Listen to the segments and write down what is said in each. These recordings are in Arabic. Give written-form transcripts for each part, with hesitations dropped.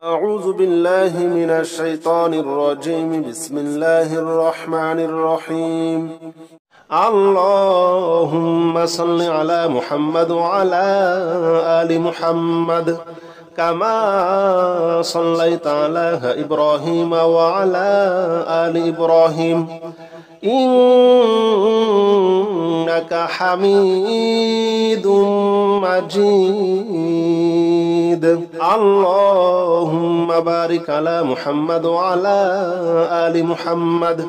أعوذ بالله من الشيطان الرجيم. بسم الله الرحمن الرحيم. اللهم صل على محمد وعلى آل محمد كما صليت على إبراهيم وعلى آل إبراهيم إنك حميد مجيد. اللهم بارك على محمد وعلى آل محمد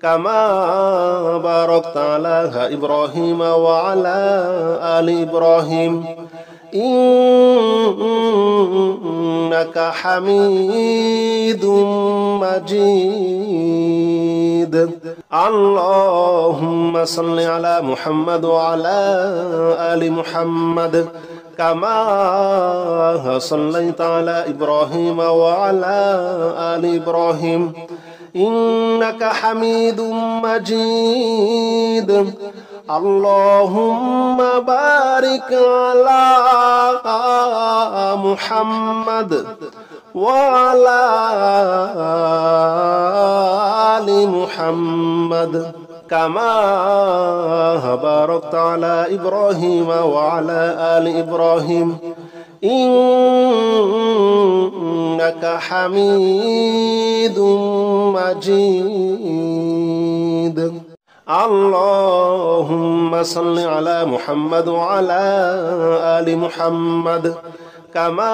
كما باركت على إبراهيم وعلى آل إبراهيم إنك حميد مجيد. اللهم صل على محمد وعلى آل محمد كما صليت على إبراهيم وعلى آل إبراهيم إنك حميد مجيد. اللهم بارك على محمد وعلى آل محمد كما باركت على إبراهيم وعلى آل إبراهيم إنك حميد مجيد. اللهم صل على محمد وعلى آل محمد كما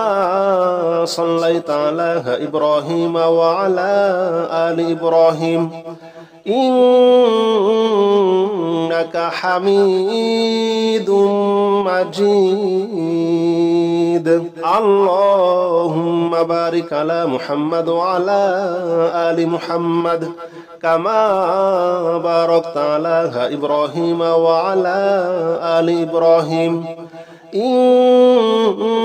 صليت على إبراهيم وعلى آل إبراهيم إنك حميد مجيد. اللهم بارك على محمد وعلى آل محمد كما باركت على إبراهيم وعلى آل إبراهيم إنك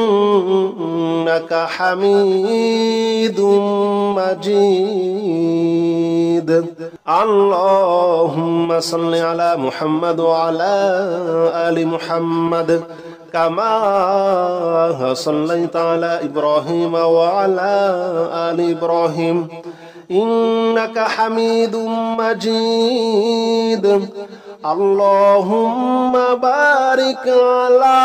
حميد مجيد. اللهم صل على محمد وعلى آل محمد كما صليت على إبراهيم وعلى آل إبراهيم إنك حميد مجيد. اللهم بارك على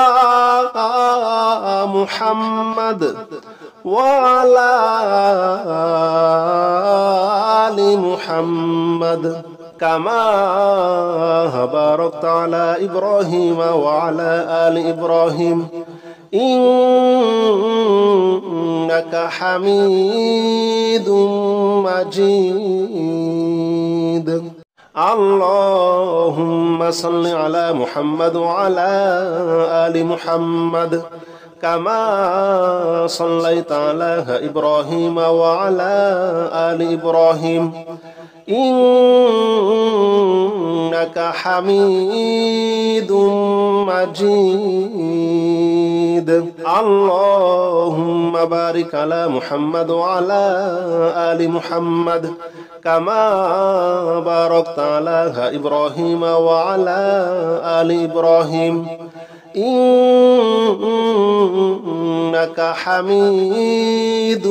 محمد وعلى آل محمد كما باركت على إبراهيم وعلى آل إبراهيم إنك حميد مجيد. اللهم صل على محمد وعلى آل محمد كما صليت على إبراهيم وعلى آل إبراهيم إنك حميد مجيد. اللهم بارك على محمد وعلى آل محمد كما باركت على إبراهيم وعلى آل إبراهيم إنك حميد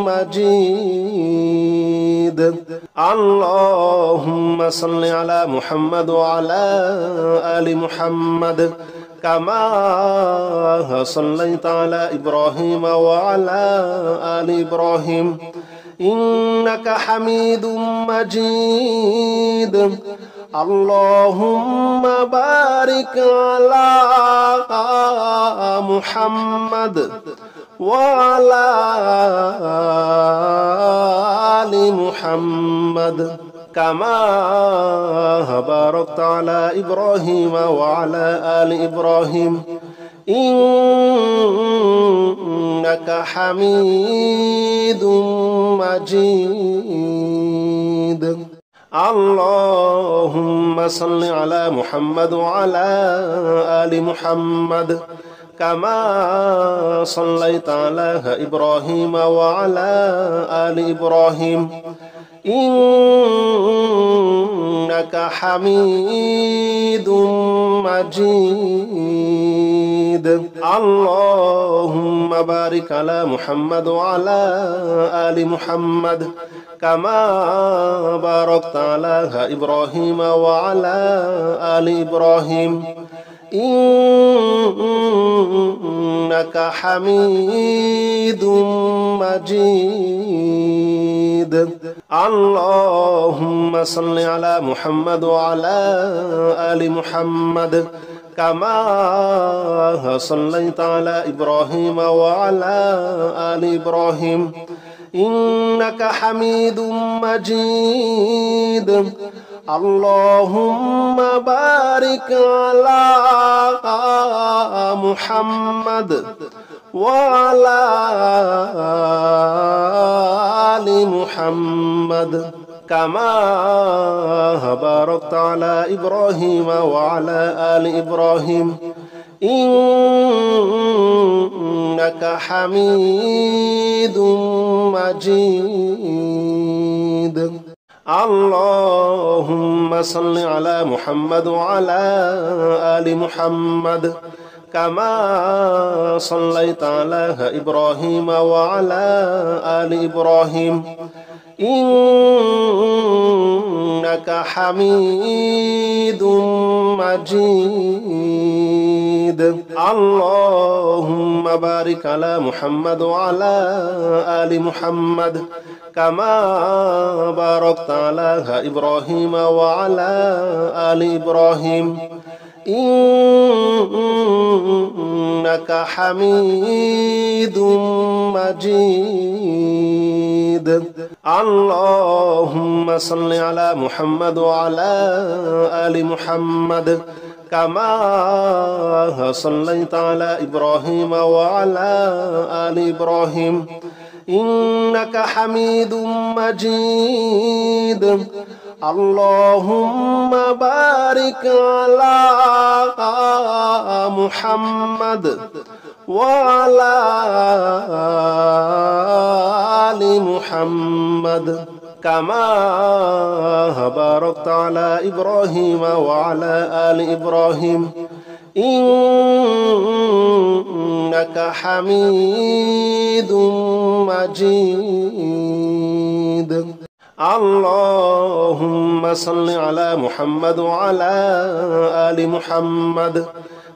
مجيد. اللهم صل على محمد وعلى آل محمد كما صليت على إبراهيم وعلى آل إبراهيم إنك حميد مجيد. اللهم بارك على محمد وعلى آل محمد كما باركت على إبراهيم وعلى آل إبراهيم إنك حميد مجيد. اللهم صل على محمد وعلى آل محمد كما صليت على إبراهيم وعلى آل إبراهيم إنك حميد مجيد. اللهم بارك على محمد وعلى آل محمد كما باركت على إبراهيم وعلى آل إبراهيم إنك حميد مجيد اللهم صل على محمد وعلى آل محمد كما صليت على إبراهيم وعلى آل إبراهيم إنك حميد مجيد اللهم بارك على محمد وعلى آل محمد كما باركت على إبراهيم وعلى آل إبراهيم إنك حميد مجيد اللهم صل على محمد وعلى آل محمد كما صليت على إبراهيم وعلى آل إبراهيم إنك حميد مجيد اللهم بارك على محمد وعلى آل محمد كما باركت على إبراهيم وعلى آل إبراهيم إنك حميد مجيد اللهم صل على محمد وعلى آل محمد كما صليت على إبراهيم وعلى آل إبراهيم إنك حميد مجيد اللهم بارك على محمد وعلى آل محمد كما باركت على إبراهيم وعلى آل إبراهيم إنك حميد مجيد اللهم صل على محمد وعلى آل محمد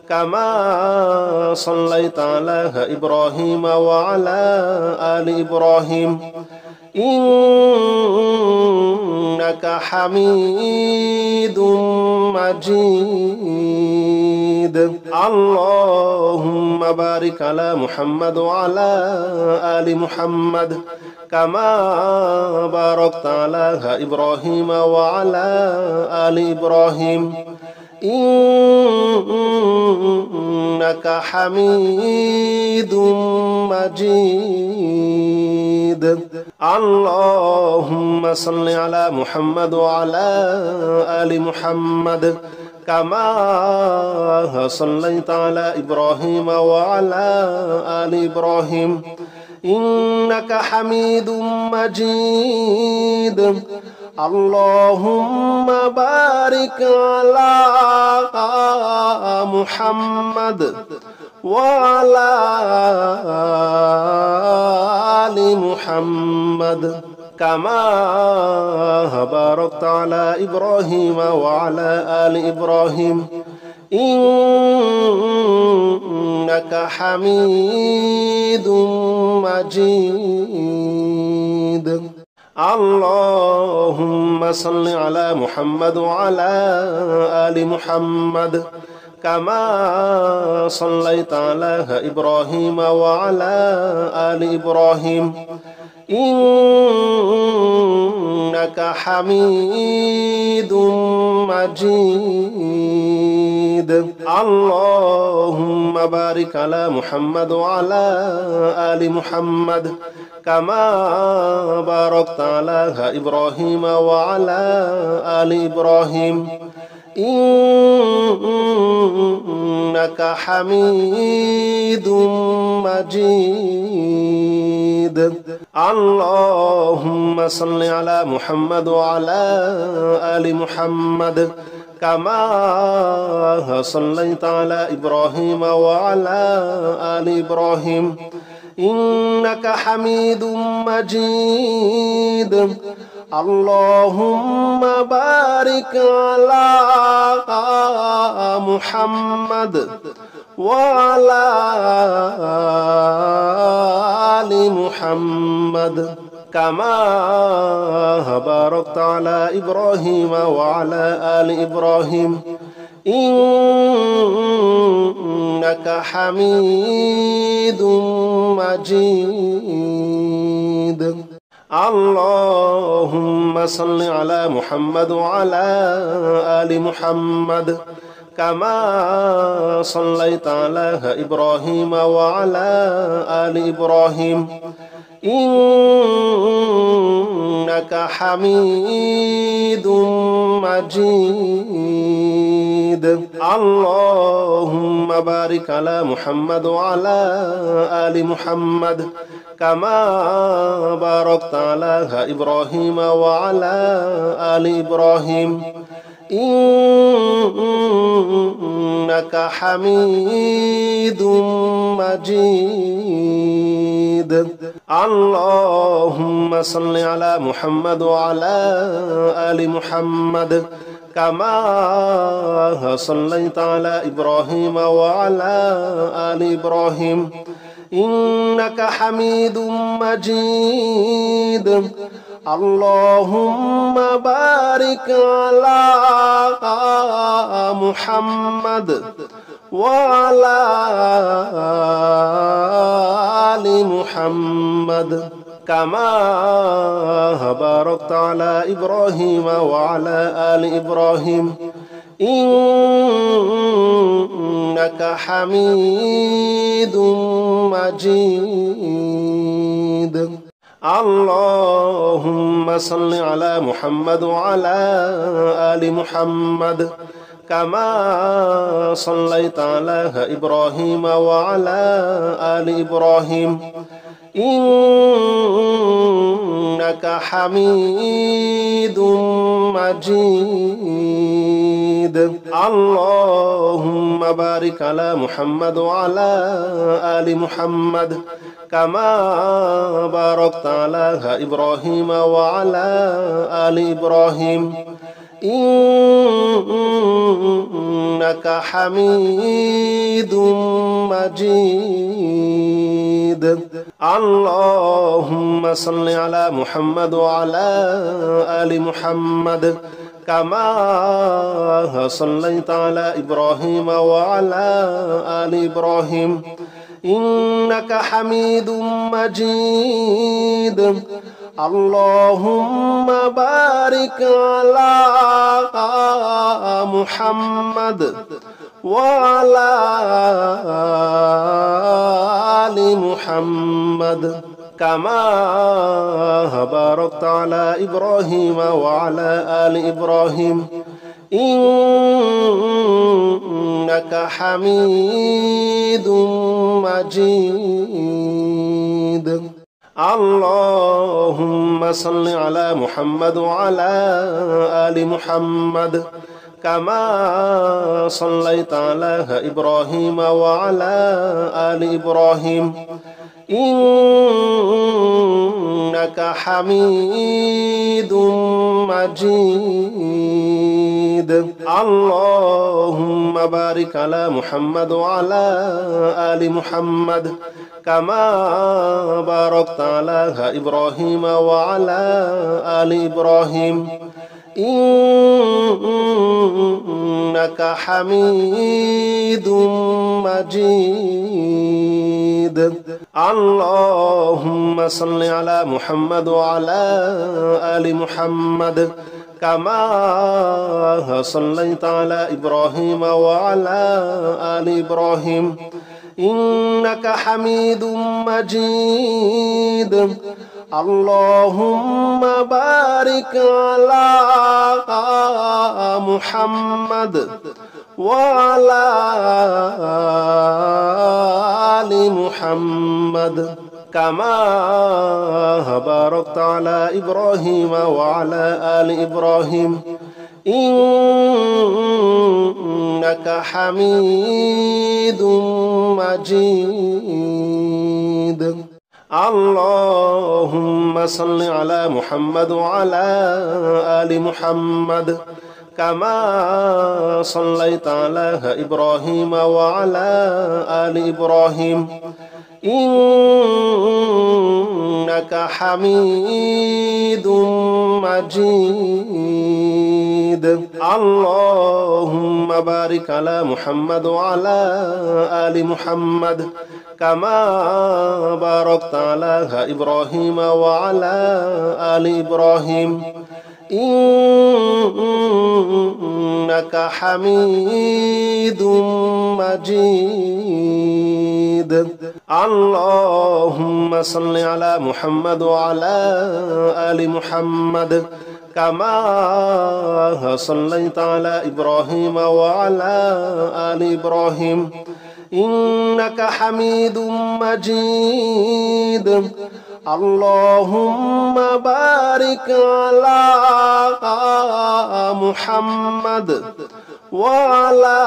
كما صليت على إبراهيم وعلى آل إبراهيم إنك حميد مجيد اللهم بارك على محمد وعلى آل محمد كما باركت على إبراهيم وعلى آل إبراهيم إنك حميد مجيد اللهم صل على محمد وعلى آل محمد كما صليت على إبراهيم وعلى آل إبراهيم إنك حميد مجيد اللهم بارك على محمد وعلى آل محمد كما باركت على إبراهيم وعلى آل إبراهيم إنك حميد مجيد اللهم صل على محمد وعلى آل محمد كما صليت على إبراهيم وعلى آل إبراهيم إنك حميد مجيد اللهم بارك على محمد وعلى آل محمد كما باركت على إبراهيم وعلى آل إبراهيم إنك حميد مجيد اللهم صل على محمد وعلى آل محمد كما صليت على إبراهيم وعلى آل إبراهيم إنك حميد مجيد اللهم بارك على محمد وعلى آل محمد كما باركت على إبراهيم وعلى آل إبراهيم إنك حميد مجيد اللهم صل على محمد وعلى آل محمد كما صليت على إبراهيم وعلى آل إبراهيم إنك حميد مجيد اللهم بارك على محمد وعلى آل محمد كما باركت على إبراهيم وعلى آل إبراهيم إنك حميد مجيد اللهم صل على محمد وعلى آل محمد كما صليت على إبراهيم وعلى آل إبراهيم إنك حميد مجيد اللهم بارك على محمد وعلى آل محمد كما باركت على إبراهيم وعلى آل إبراهيم إنك حميد مجيد اللهم صل على محمد وعلى آل محمد كما صليت على إبراهيم وعلى آل إبراهيم إنك حميد مجيد اللهم بارك على محمد وعلى آل محمد كما باركت على إبراهيم وعلى آل إبراهيم إنك حميد مجيد اللهم صل على محمد وعلى آل محمد كما صليت على إبراهيم وعلى آل إبراهيم إنك حميد مجيد اللهم بارك على محمد وعلى آل محمد كما باركت على إبراهيم وعلى آل إبراهيم إنك حميد مجيد اللهم صل على محمد وعلى آل محمد كما صليت على إبراهيم وعلى آل إبراهيم إنك حميد مجيد اللهم بارك على محمد وعلى آل محمد كما باركت على إبراهيم وعلى آل إبراهيم إنك حميد مجيد اللهم صل على محمد وعلى آل محمد كما صليت على إبراهيم وعلى آل إبراهيم إنك حميد مجيد اللهم بارك على محمد وعلى آل محمد كما باركت على إبراهيم وعلى آل إبراهيم إنك حميد مجيد. اللهم صل على محمد وعلى آل محمد كما صليت على إبراهيم وعلى آل إبراهيم إنك حميد مجيد. اللهم بارك على محمد وعلى آل محمد كما باركت على إبراهيم وعلى آل إبراهيم إنك حميد مجيد. اللهم صل على محمد وعلى آل محمد كما صليت على إبراهيم وعلى آل إبراهيم إنك حميد مجيد. اللهم بارك على محمد وعلى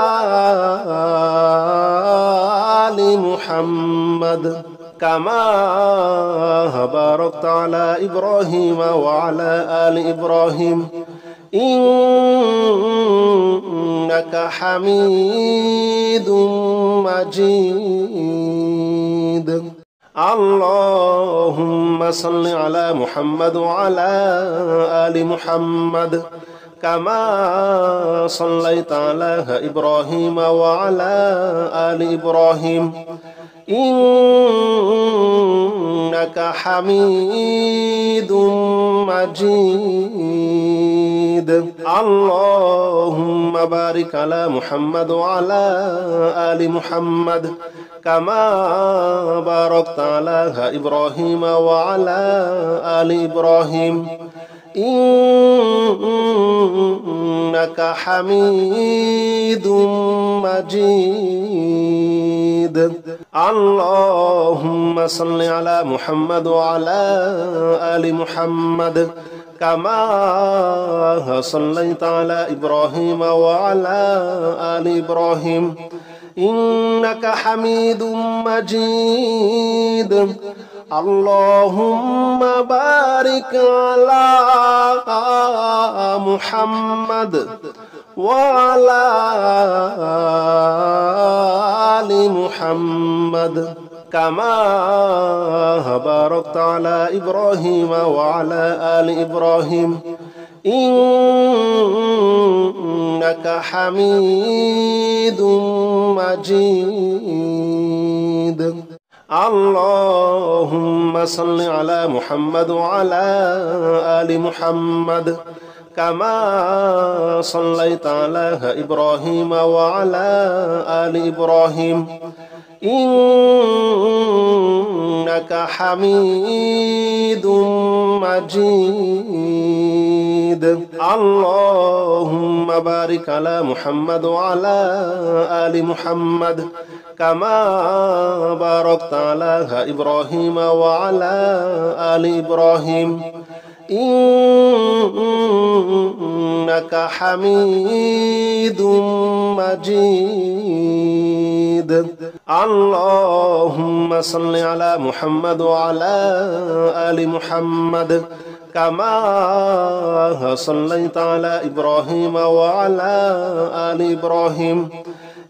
آل محمد كما باركت على إبراهيم وعلى آل إبراهيم إنك حميد مجيد. اللهم صل على محمد وعلى آل محمد كما صليت على إبراهيم وعلى آل إبراهيم إنك حميد مجيد. اللهم بارك على محمد وعلى آل محمد كما باركت على إبراهيم وعلى آل إبراهيم إنك حميد مجيد. اللهم صل على محمد وعلى آل محمد كما صليت على إبراهيم وعلى آل إبراهيم إنك حميد مجيد. اللهم بارك على محمد وعلى آل محمد كما باركت على إبراهيم وعلى آل إبراهيم إنك حميد مجيد. اللهم صل على محمد وعلى آل محمد كما صليت على إبراهيم وعلى آل إبراهيم إنك حميد مجيد. اللهم بارك على محمد وعلى آل محمد كما باركت على إبراهيم وعلى آل إبراهيم إنك حميد مجيد. اللهم صل على محمد وعلى آل محمد كما صليت على إبراهيم وعلى آل إبراهيم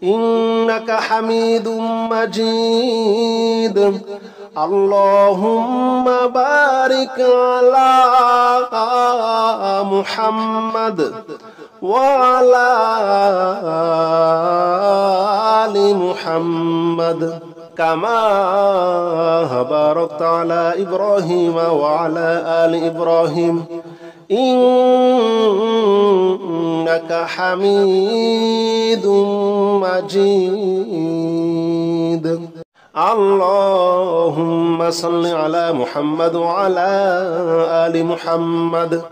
إنك حميد مجيد. اللهم بارك على محمد وعلى آل محمد كما باركت على إبراهيم وعلى آل إبراهيم إنك حميد مجيد. اللهم صل على محمد وعلى آل محمد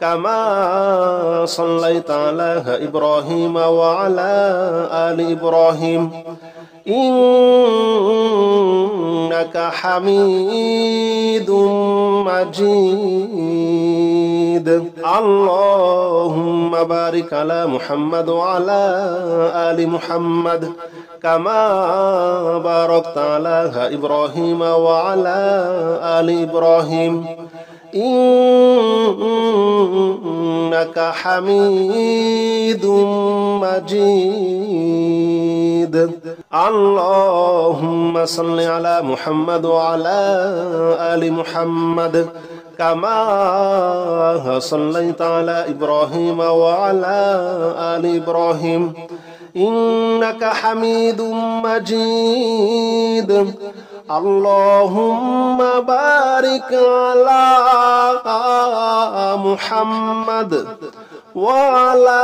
كما صليت على إبراهيم وعلى آل إبراهيم إنك حميد مجيد اللهم بارك على محمد وعلى آل محمد كما باركت على إبراهيم وعلى آل إبراهيم إنك حميد مجيد اللهم صل على محمد وعلى آل محمد كما صليت على إبراهيم وعلى آل إبراهيم إنك حميد مجيد اللهم بارك على محمد وعلى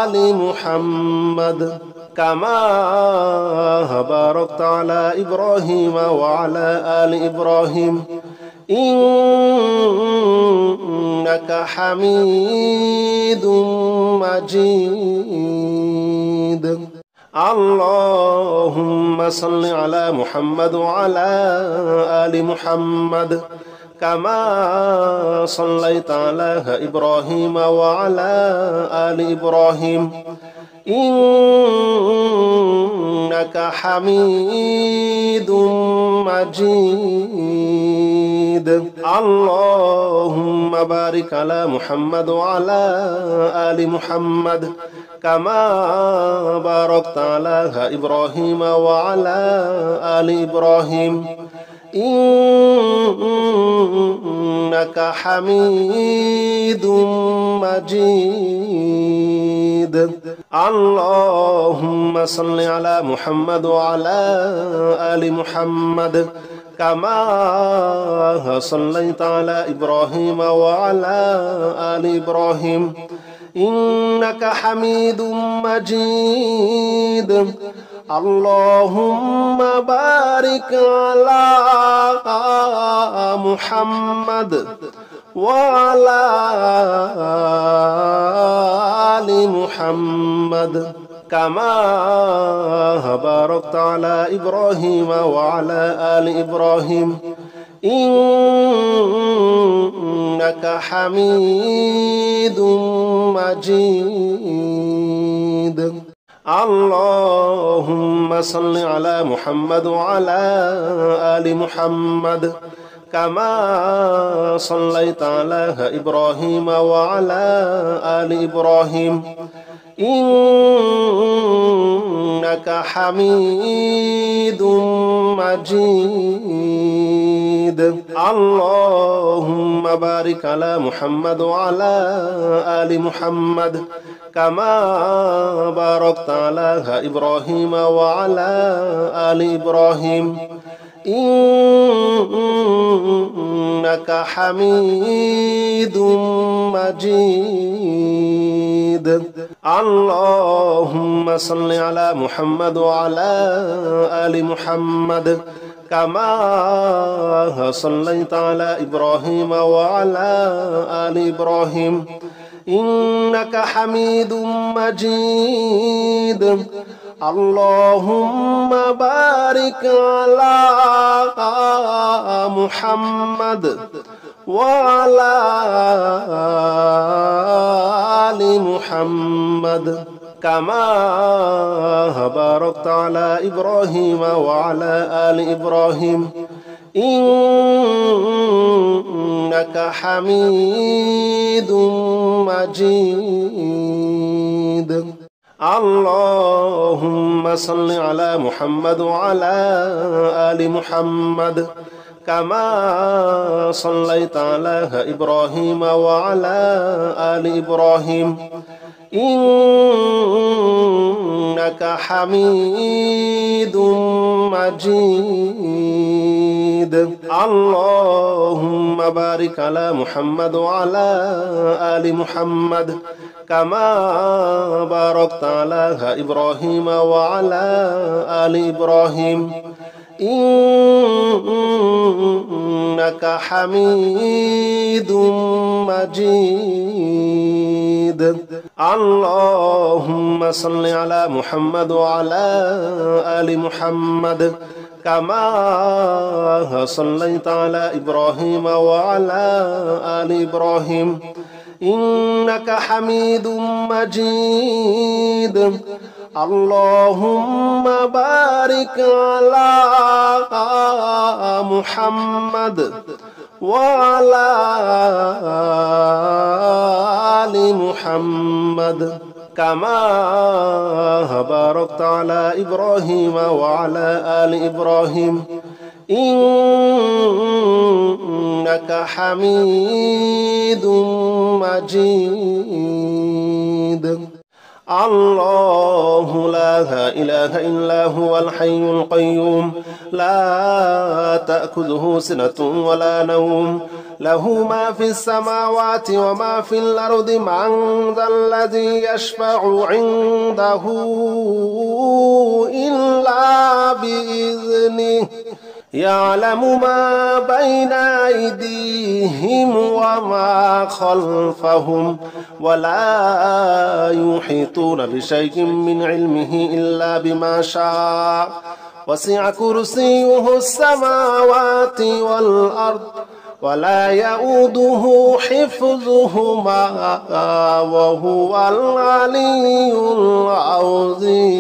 آل محمد كما باركت على إبراهيم وعلى آل إبراهيم إنك حميد مجيد اللهم صل على محمد وعلى آل محمد كما صليت على إبراهيم وعلى آل إبراهيم إنك حميد مجيد اللهم بارك على محمد وعلى آل محمد كما باركت على إبراهيم وعلى آل إبراهيم إنك حميد مجيد اللهم صل على محمد وعلى آل محمد كما صليت على إبراهيم وعلى آل إبراهيم إنك حميد مجيد اللهم بارك على محمد وعلى آل محمد كما باركت على إبراهيم وعلى آل إبراهيم إنك حميد مجيد اللهم صل على محمد وعلى آل محمد كما صليت على إبراهيم وعلى آل إبراهيم إنك حميد مجيد اللهم بارك على محمد وعلى آل محمد كما باركت على إبراهيم وعلى آل إبراهيم إنك حميد مجيد اللهم صل على محمد وعلى آل محمد كما صليت على إبراهيم وعلى آل إبراهيم إنك حميد مجيد اللهم بارك على محمد وعلى آل محمد كما باركت على إبراهيم وعلى آل إبراهيم إنك حميد مجيد اللهم صل على محمد وعلى آل محمد كما صليت على إبراهيم وعلى آل إبراهيم إنك حميد مجيد اللهم بارك على محمد وعلى آل محمد كما باركت على إبراهيم وعلى آل إبراهيم إنك حميد مجيد. اللهم صل على محمد وعلى آل محمد كما صليت على إبراهيم وعلى آل إبراهيم إنك حميد مجيد. اللهم بارك على محمد وعلى آل محمد كما باركت على إبراهيم وعلى آل إبراهيم إنك حميد مجيد. الله لا إله إلا هو الحي القيوم لا تأخذه سنة ولا نوم له ما في السماوات وما في الأرض من ذا الذي يشفع عنده إلا بإذنه يعلم ما بين أيديهم وما خلفهم ولا يحيطون بشيء من علمه إلا بما شاء وسع كرسيه السماوات والأرض ولا يؤوده حفظهما وهو العلي العظيم.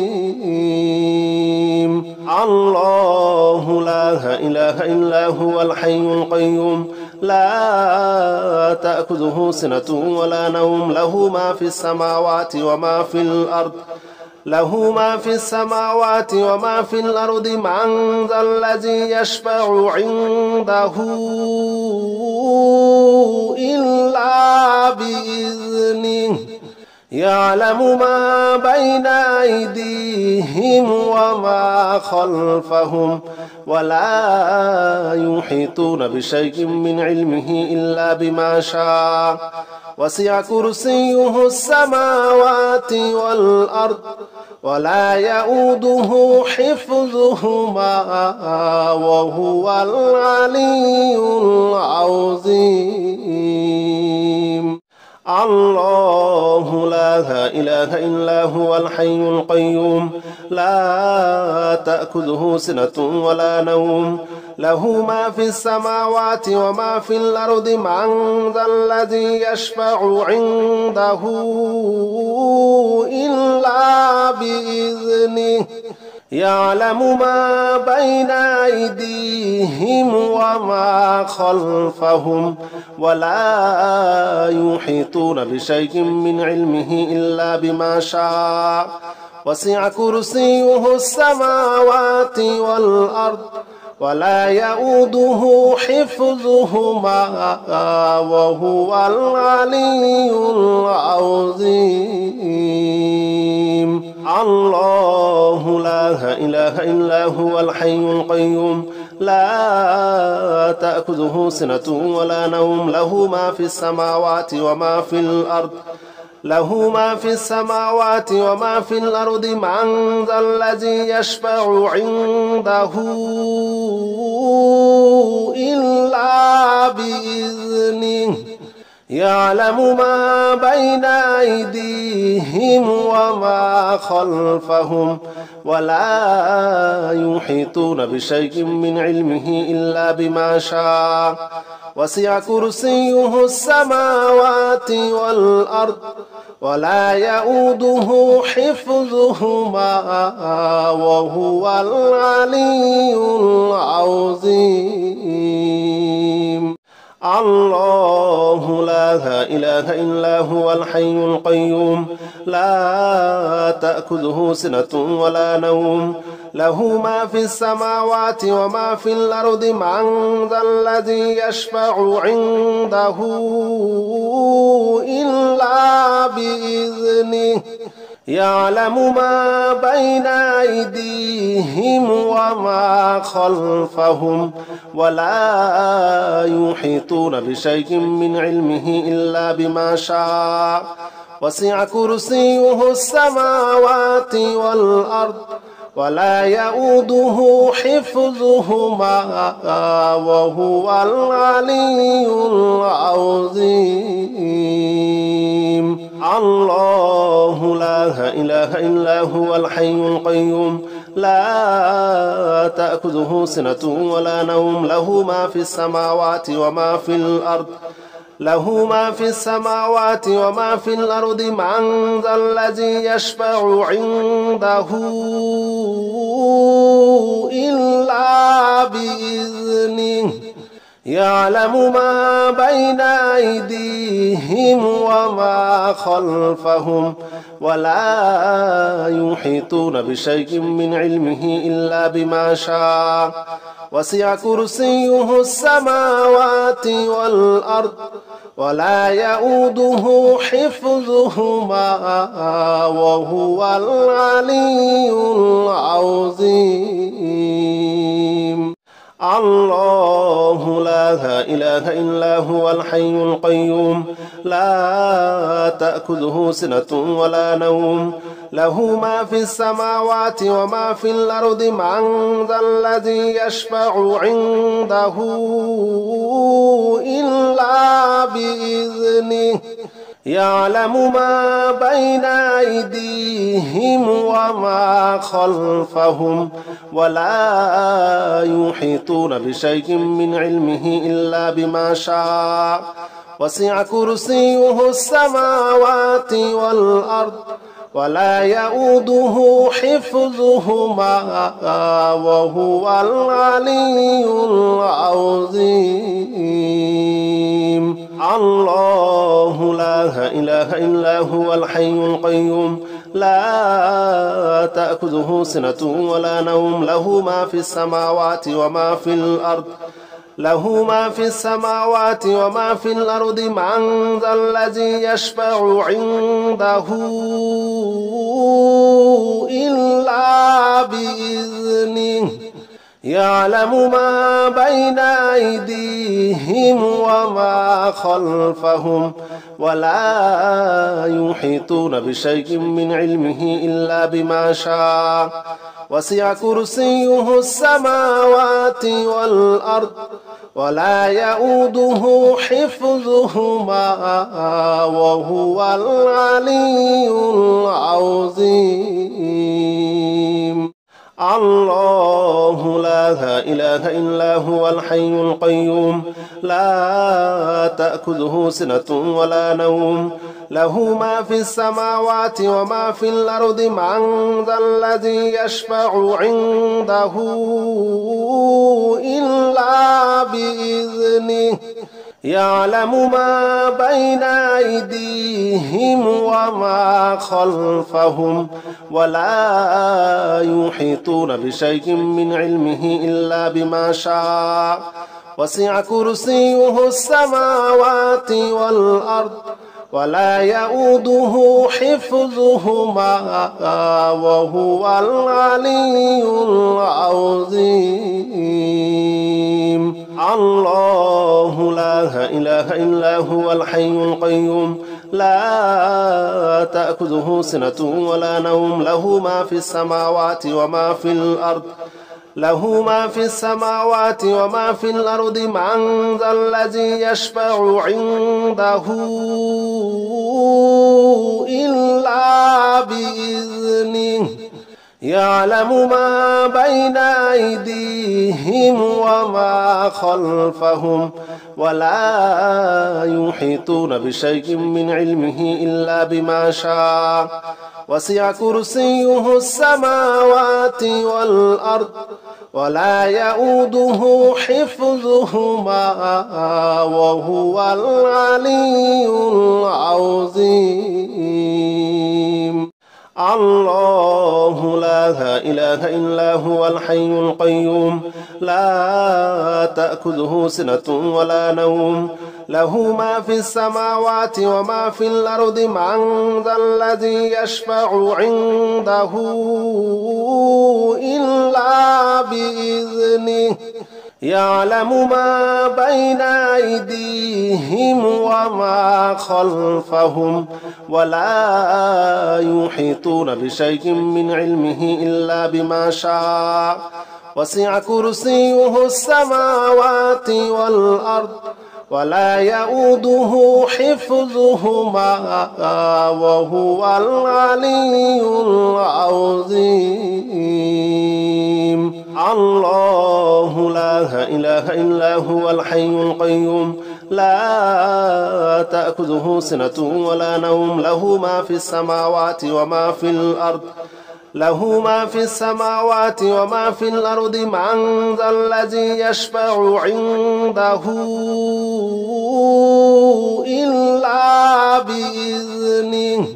الله لا إله إلا هو الحي القيوم لا تأخذه سنة ولا نوم له ما في السماوات وما في الأرض له ما في السماوات وما في الأرض من ذا الذي يشفع عنده إلا بإذنه يعلم ما بين أيديهم وما خلفهم ولا يحيطون بشيء من علمه إلا بما شاء وسع كرسيه السماوات والأرض ولا يؤوده حفظهما وهو العلي العظيم. الله لا إله إلا هو الحي القيوم لا تأخذه سنة ولا نوم له ما في السماوات وما في الأرض من ذا الذي يشفع عنده إلا بإذنه يعلم ما بين أيديهم وما خلفهم ولا يحيطون بشيء من علمه إلا بما شاء وسع كرسيه السماوات والأرض ولا يؤوده حفظهما وهو العلي العظيم. الله لا إله إلا هو الحي القيوم لا تأخذه سنة ولا نوم له ما في السماوات وما في الأرض له ما في السماوات وما في الأرض من ذا الذي يشفع عنده إلا بإذنه يعلم ما بين أيديهم وما خلفهم ولا يحيطون بشيء من علمه إلا بما شاء وسع كرسيه السماوات والأرض ولا يؤوده حفظهما وهو العلي العظيم. الله لا إله إلا هو الحي القيوم لا تأخذه سنة ولا نوم له ما في السماوات وما في الأرض من ذا الذي يشفع عنده إلا بإذنه يعلم ما بين أيديهم وما خلفهم ولا يحيطون بشيء من علمه إلا بما شاء وسع كرسيه السماوات والأرض ولا يؤوده حفظهما وهو العلي العظيم الله لا إله إلا هو الحي القيوم لا تأخذه سنة ولا نوم له ما في السماوات وما في الأرض له ما في السماوات وما في الأرض من ذا الذي يشفع عنده إلا بإذنه يعلم ما بين أيديهم وما خلفهم ولا يحيطون بشيء من علمه إلا بما شاء وسع كرسيه السماوات والأرض ولا يؤوده حفظهما وهو العلي العظيم الله لا إله إلا هو الحي القيوم لا تأخذه سنة ولا نوم له ما في السماوات وما في الأرض من ذا الذي يشفع عنده إلا بإذنه يعلم ما بين أيديهم وما خلفهم ولا يحيطون بشيء من علمه إلا بما شاء وسع كرسيه السماوات والأرض ولا يؤوده حفظهما وهو العلي العظيم الله لا إله إلا هو الحي القيوم لا تأخذه سنة ولا نوم له ما في السماوات وما في الأرض له ما في السماوات وما في الأرض من ذا الذي يشفع عنده إلا بإذنه يعلم ما بين أيديهم وما خلفهم ولا يحيطون بشيء من علمه إلا بما شاء وسع كرسيه السماوات والأرض ولا يؤوده حفظهما وهو العلي العظيم الله لا إله إلا هو الحي القيوم لا تأخذه سنة ولا نوم له ما في السماوات وما في الأرض من ذا الذي يشفع عنده إلا بإذنه يعلم ما بين أيديهم وما خلفهم ولا يحيطون بشيء من علمه إلا بما شاء وسع كرسيه السماوات والأرض ولا يؤوده حفظهما وهو العلي العظيم الله لا إله إلا هو الحي القيوم لا تأخذه سنة ولا نوم له ما في السماوات وما في الأرض له ما في السماوات وما في الأرض من ذا الذي يشفع عنده إلا بإذنه يعلم ما بين أيديهم وما خلفهم ولا يحيطون بشيء من علمه إلا بما شاء وسع كرسيه السماوات والأرض ولا يؤوده حفظهما وهو العلي العظيم الله لا إله إلا هو الحي القيوم لا تأخذه سنة ولا نوم له ما في السماوات وما في الأرض من ذا الذي يشفع عنده إلا بإذنه يعلم ما بين أيديهم وما خلفهم ولا يحيطون بشيء من علمه إلا بما شاء وسع كرسيه السماوات والأرض ولا يؤوده حفظهما وهو العلي العظيم. الله لا إله إلا هو الحي القيوم لا تأخذه سنة ولا نوم له ما في السماوات وما في الأرض له ما في السماوات وما في الأرض من ذا الذي يشفع عنده إلا بإذنه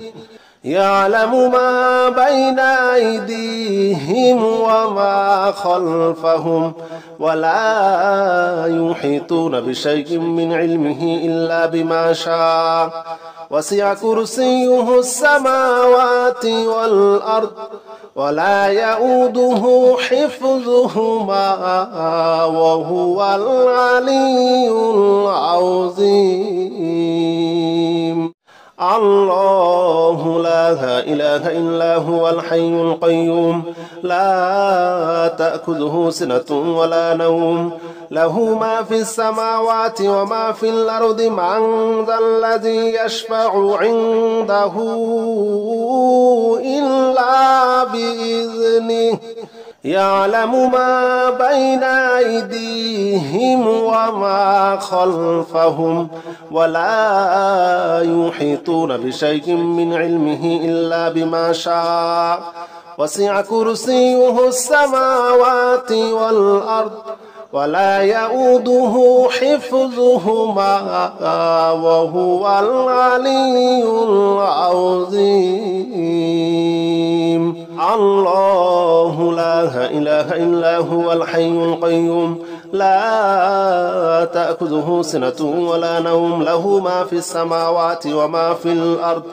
يعلم ما بين أيديهم وما خلفهم ولا يحيطون بشيء من علمه إلا بما شاء وسع كرسيه السماوات والأرض ولا يؤوده حفظهما وهو العلي العظيم. الله لا إله إلا هو الحي القيوم لا تأخذه سنة ولا نوم له ما في السماوات وما في الأرض من ذا الذي يشفع عنده إلا بإذنه يعلم ما بين أيديهم وما خلفهم ولا يحيطون بشيء من علمه إلا بما شاء وسع كرسيه السماوات والأرض ولا يؤوده حفظهما وهو العلي العظيم. الله لا إله إلا هو الحي القيوم لا تأخذه سنة ولا نوم له ما في السماوات وما في الأرض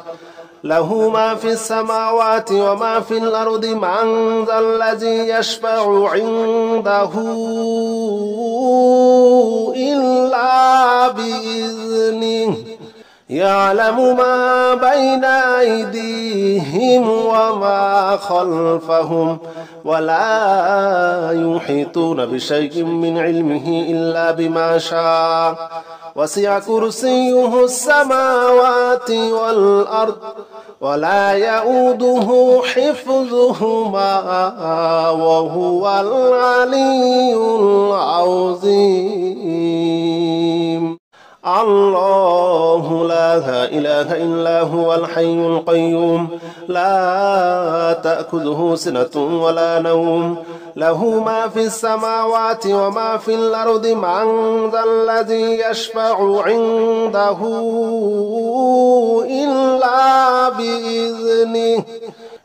له ما في السماوات وما في الأرض من ذا الذي يشفع عنده إلا بإذنه يعلم ما بين أيديهم وما خلفهم ولا يحيطون بشيء من علمه إلا بما شاء وسع كرسيه السماوات والأرض ولا يؤوده حفظهما وهو العلي العظيم. الله لا إله إلا هو الحي القيوم لا تأخذه سنة ولا نوم له ما في السماوات وما في الأرض من ذا الذي يشفع عنده إلا بإذنه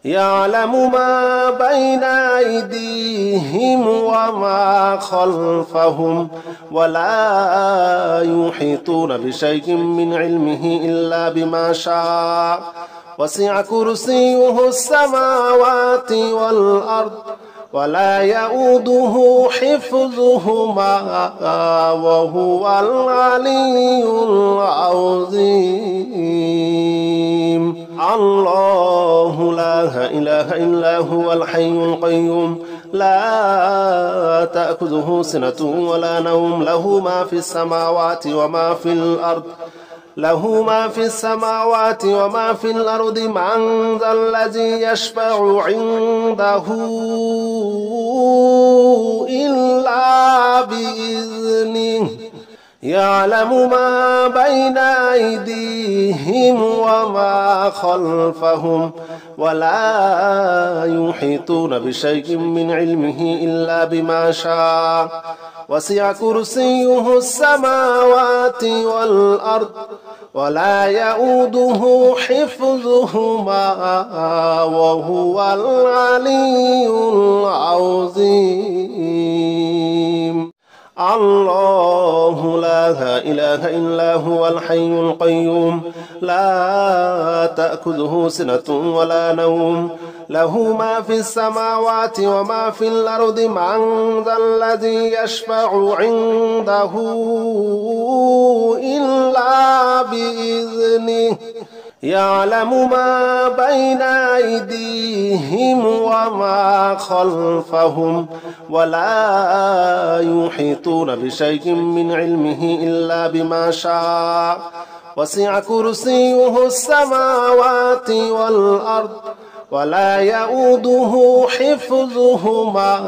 يعلم ما بين أيديهم وما خلفهم ولا يحيطون بشيء من علمه إلا بما شاء وسع كرسيه السماوات والأرض ولا يؤوده حفظهما وهو العلي العظيم. الله لا إله إلا هو الحي القيوم لا تأخذه سنة ولا نوم له ما في السماوات وما في الأرض له ما في السماوات وما في الأرض من ذا الذي يشفع عنده إلا بإذنه يعلم ما بين أيديهم وما خلفهم ولا يحيطون بشيء من علمه إلا بما شاء وسع كرسيه السماوات والأرض ولا يؤوده حفظهما وهو العلي العظيم. الله لا إله إلا هو الحي القيوم لا تأخذه سنة ولا نوم له ما في السماوات وما في الأرض من ذا الذي يشفع عنده إلا بإذنه يعلم ما بين أيديهم وما خلفهم ولا يحيطون بشيء من علمه إلا بما شاء وسع كرسيه السماوات والأرض ولا يؤوده حفظهما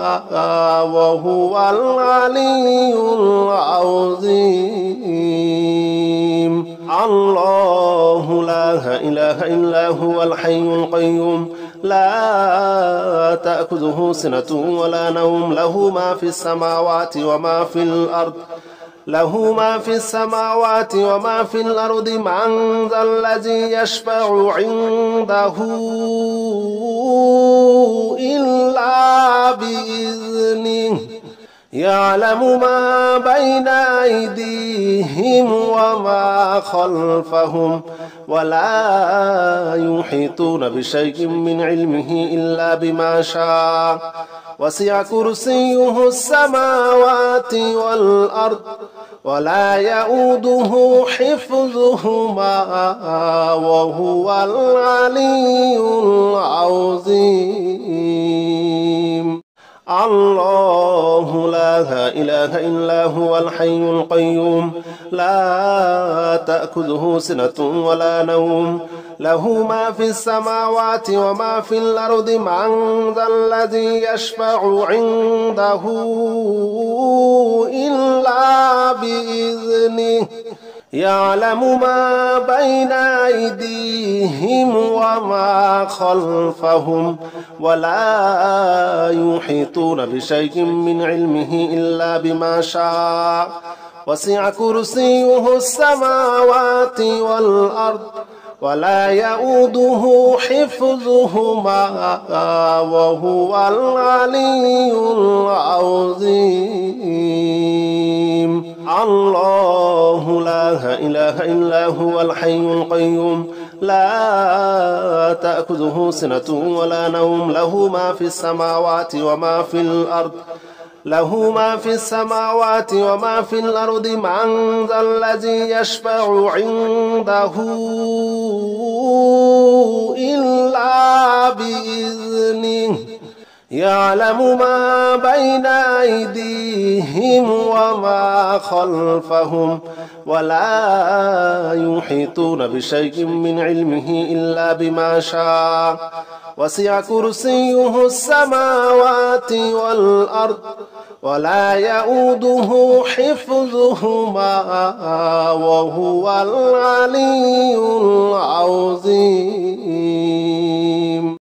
وهو العلي العظيم الله لا إله إلا هو الحي القيوم لا تأخذه سنة ولا نوم له ما في السماوات وما في الأرض له ما في السماوات وما في الأرض من ذا الذي يشفع عنده إلا بإذنه يعلم ما بين أيديهم وما خلفهم ولا يحيطون بشيء من علمه إلا بما شاء وسع كرسيه السماوات والأرض ولا يؤوده حفظهما وهو العلي العظيم الله لا إله إلا هو الحي القيوم لا تأخذه سنة ولا نوم له ما في السماوات وما في الأرض من ذا الذي يشفع عنده إلا بإذنه يعلم ما بين أيديهم وما خلفهم ولا يحيطون بشيء من علمه إلا بما شاء وسع كرسيه السماوات والأرض ولا يؤوده حفظهما وهو العلي العظيم الله لا إله إلا هو الحي القيوم لا تأخذه سنة ولا نوم له ما في السماوات وما في الأرض له ما في السماوات وما في الأرض من ذا الذي يشفع عنده إلا بإذنه يعلم ما بين أيديهم وما خلفهم ولا يحيطون بشيء من علمه إلا بما شاء وسع كرسيه السماوات والأرض ولا يؤوده حفظهما وهو العلي العظيم